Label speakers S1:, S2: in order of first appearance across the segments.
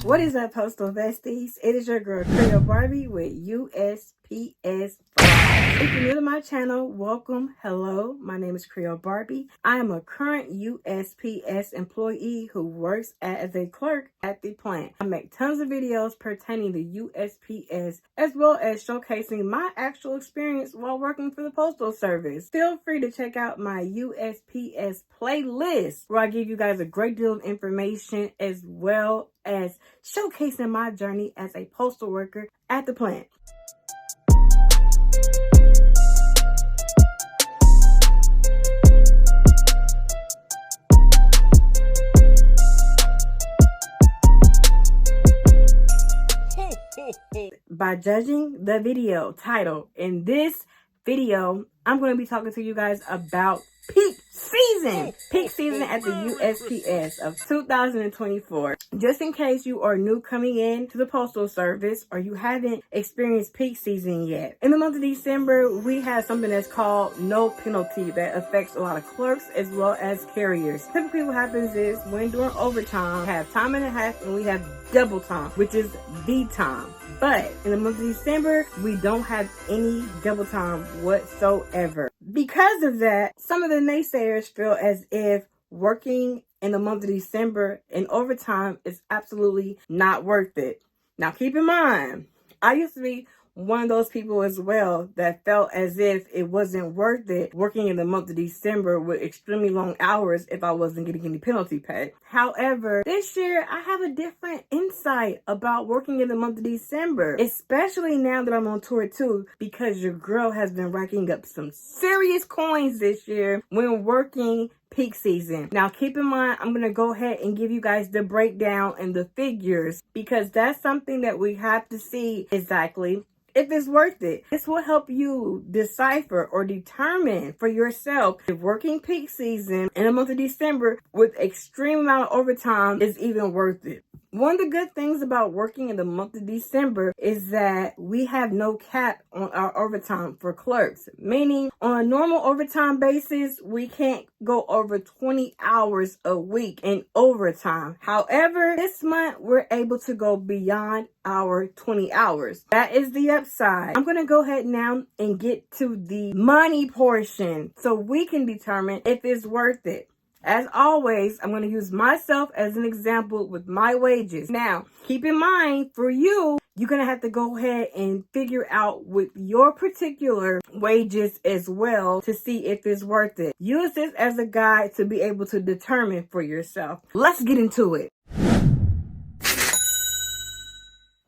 S1: What is up, Postal Besties? It is your girl, Creole Barbie with USPS 5. If you're new to my channel, welcome. Hello, my name is Creole Barbie. I am a current USPS employee who works as a clerk at the plant. I make tons of videos pertaining to USPS as well as showcasing my actual experience while working for the Postal Service. Feel free to check out my USPS playlist where I give you guys a great deal of information as well as showcasing my journey as a postal worker at the plant. By judging the video title, in this video, I'm going to be talking to you guys about peak season at the USPS of 2024. Just in case you are new coming in to the Postal Service or you haven't experienced peak season yet. In the month of December, we have something that's called no penalty that affects a lot of clerks as well as carriers. Typically what happens is when during overtime, we have time and a half and we have double time, which is V time. But in the month of December, we don't have any double time whatsoever. Because of that, some of the naysayers feel as if working in the month of December in overtime is absolutely not worth it. Now, keep in mind, I used to be one of those people as well that felt as if it wasn't worth it working in the month of December with extremely long hours if I wasn't getting any penalty pay. However, this year I have a different insight about working in the month of December, especially now that I'm on tour too, because your girl has been racking up some serious coins this year when working peak season. Now, keep in mind, I'm going to go ahead and give you guys the breakdown and the figures because that's something that we have to see exactly if it's worth it. This will help you decipher or determine for yourself if working peak season in the month of December with extreme amount of overtime is even worth it. One of the good things about working in the month of December is that we have no cap on our overtime for clerks, meaning on a normal overtime basis, we can't go over 20 hours a week in overtime. However, this month, we're able to go beyond our 20 hours. That is the upside. I'm going to go ahead now and get to the money portion so we can determine if it's worth it. As always, I'm going to use myself as an example with my wages. Now, keep in mind, for you, you're going to have to go ahead and figure out with your particular wages as well to see if it's worth it. Use this as a guide to be able to determine for yourself. Let's get into it.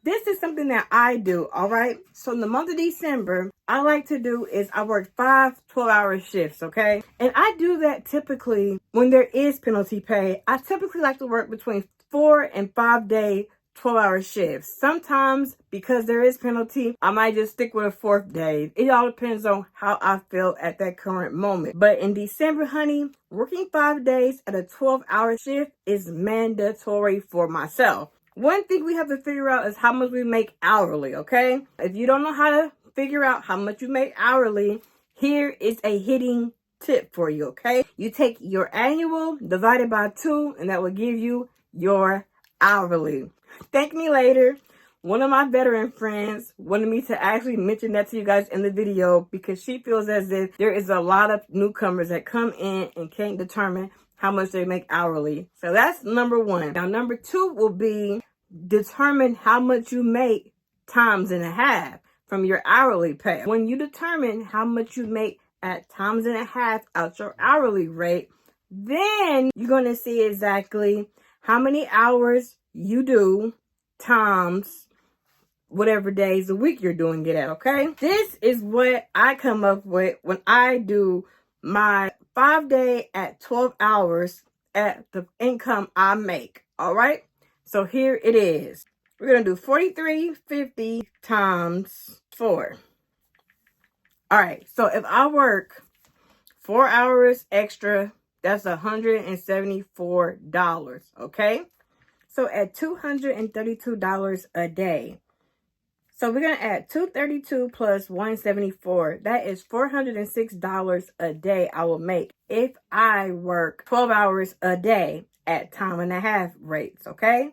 S1: This is something that I do, all right? So in the month of December, I like to do is I work 5 12-hour shifts, okay? And I do that typically when there is penalty pay. I typically like to work between 4 and 5 day 12-hour shifts. Sometimes because there is penalty, I might just stick with a 4th day. It all depends on how I feel at that current moment. But in December, honey, working 5 days at a 12-hour shift is mandatory for myself. One thing we have to figure out is how much we make hourly, okay? If you don't know how to figure out how much you make hourly, here is a hitting tip for you, okay? You take your annual divided by 2, and that will give you your hourly. Thank me later. One of my veteran friends wanted me to actually mention that to you guys in the video because she feels as if there is a lot of newcomers that come in and can't determine how much they make hourly. So that's number 1. Now, number 2 will be determine how much you make times and a half from your hourly pay. When you determine how much you make at times and a half out your hourly rate, then you're going to see exactly how many hours you do times whatever days a week you're doing it at, okay? This is what I come up with when I do my 5 day at 12 hours at the income I make. All right. So here it is. We're going to do 43.50 times 4. All right. So if I work 4 hours extra, that's $174. Okay. So at $232 a day. So we're going to add $232 plus $174. That is $406 a day I will make if I work 12 hours a day at time and a half rates, okay?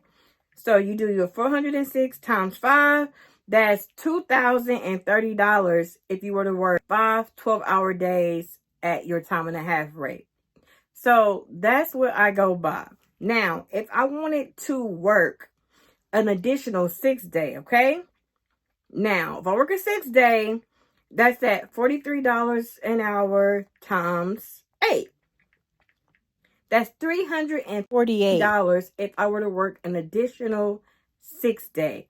S1: So you do your 406 times 5. That's $2,030 if you were to work 5 12-hour days at your time and a half rate. So that's what I go by. Now, if I wanted to work an additional 6-day, okay? Now, if I work a 6-day, that's at $43 an hour times 8. That's $348 if I were to work an additional 6-day.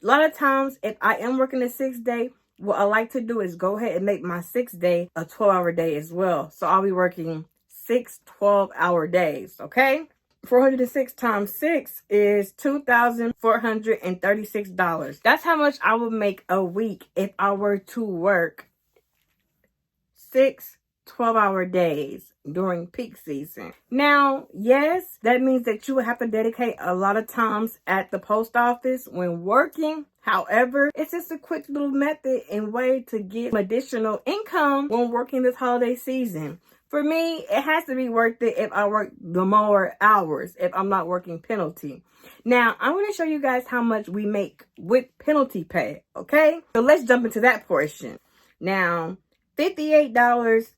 S1: A lot of times, if I am working a 6-day, what I like to do is go ahead and make my 6-day a 12-hour day as well. So I'll be working 6 12-hour days, okay? 406 times 6 is $2,436. That's how much I would make a week if I were to work 6 12-hour days during peak season. Now, yes, that means that you would have to dedicate a lot of times at the post office when working. However, it's just a quick little method and way to get additional income when working this holiday season. For me, it has to be worth it if I work the more hours, if I'm not working penalty. Now, I'm going to show you guys how much we make with penalty pay, okay? So let's jump into that portion. Now, $58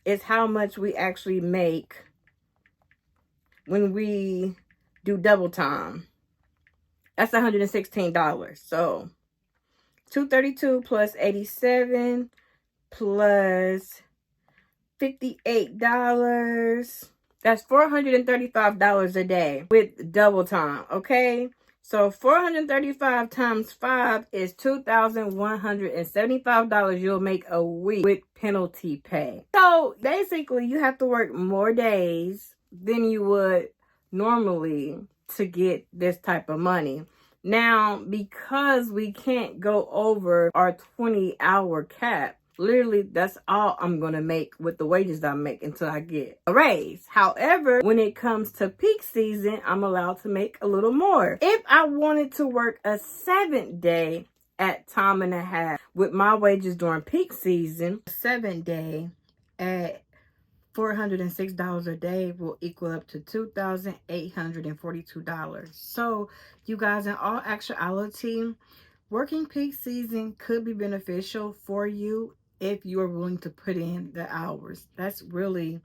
S1: is how much we actually make when we do double time. That's $116. So $232 plus 87 plus $58. That's $435 a day with double time, okay? So 435 times 5 is $2,175 you'll make a week with penalty pay. So basically, you have to work more days than you would normally to get this type of money. Now, because we can't go over our 20-hour cap, literally, that's all I'm going to make with the wages I make until I get a raise. However, when it comes to peak season, I'm allowed to make a little more. If I wanted to work a 7-day at time and a half with my wages during peak season, 7-day at $406 a day will equal up to $2,842. So, you guys, in all actuality, working peak season could be beneficial for you if you are willing to put in the hours. That's really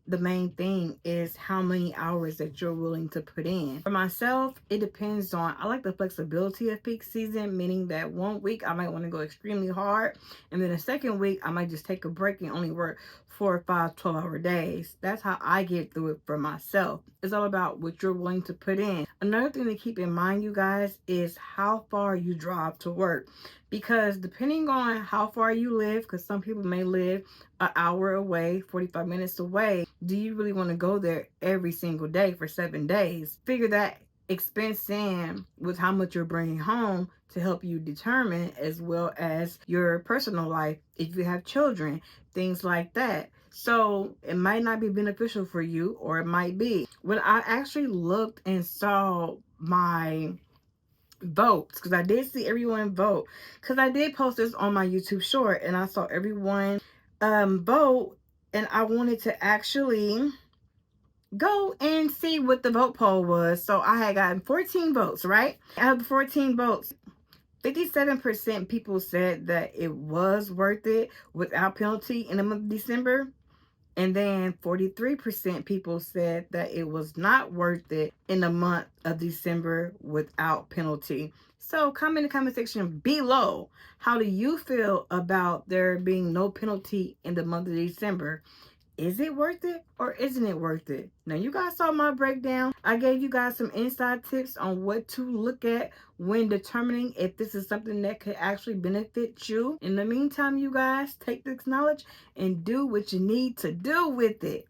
S1: the main thing, is how many hours that you're willing to put in. For myself, it depends on, I like the flexibility of peak season, meaning that one week I might want to go extremely hard, and then the second week I might just take a break and only work 4 or 5 12-hour days. That's how I get through it for myself. It's all about what you're willing to put in. Another thing to keep in mind, you guys, is how far you drive to work. Because depending on how far you live, because some people may live an hour away, 45 minutes away, do you really want to go there every single day for 7 days? Figure that expense in with how much you're bringing home to help you determine, as well as your personal life, if you have children, things like that. So it might not be beneficial for you, or it might be. When I actually looked and saw my votes, because I did see everyone vote, because I did post this on my YouTube short, and I saw everyone vote, and I wanted to actually go and see what the vote poll was. So I had gotten 14 votes, right? Out of the 14 votes, 57% people said that it was worth it without penalty in the month of December. And then 43% people said that it was not worth it in the month of December without penalty. So comment in the comment section below. How do you feel about there being no penalty in the month of December? Is it worth it, or isn't it worth it? Now, you guys saw my breakdown. I gave you guys some inside tips on what to look at when determining if this is something that could actually benefit you. In the meantime, you guys, take this knowledge and do what you need to do with it.